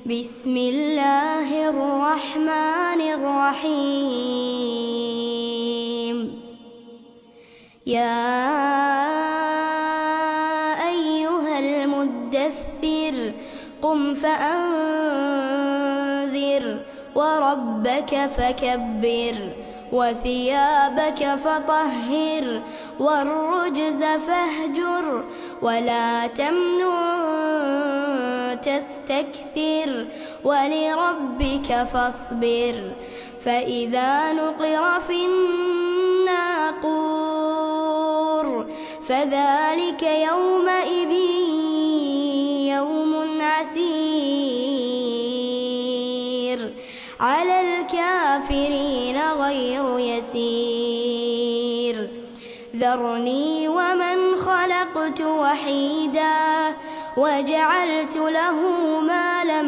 بسم الله الرحمن الرحيم. يا أيها المدثر قم فأنذر وربك فكبر وثيابك فطهر والرجز فاهجر ولا تمنن تستكثر ولربك فاصبر فإذا نقر في الناقور فذلك يومئذ يوم عسير على الكافرين غير يسير. ذرني ومن خلقت وحيدا وجعلت له مالا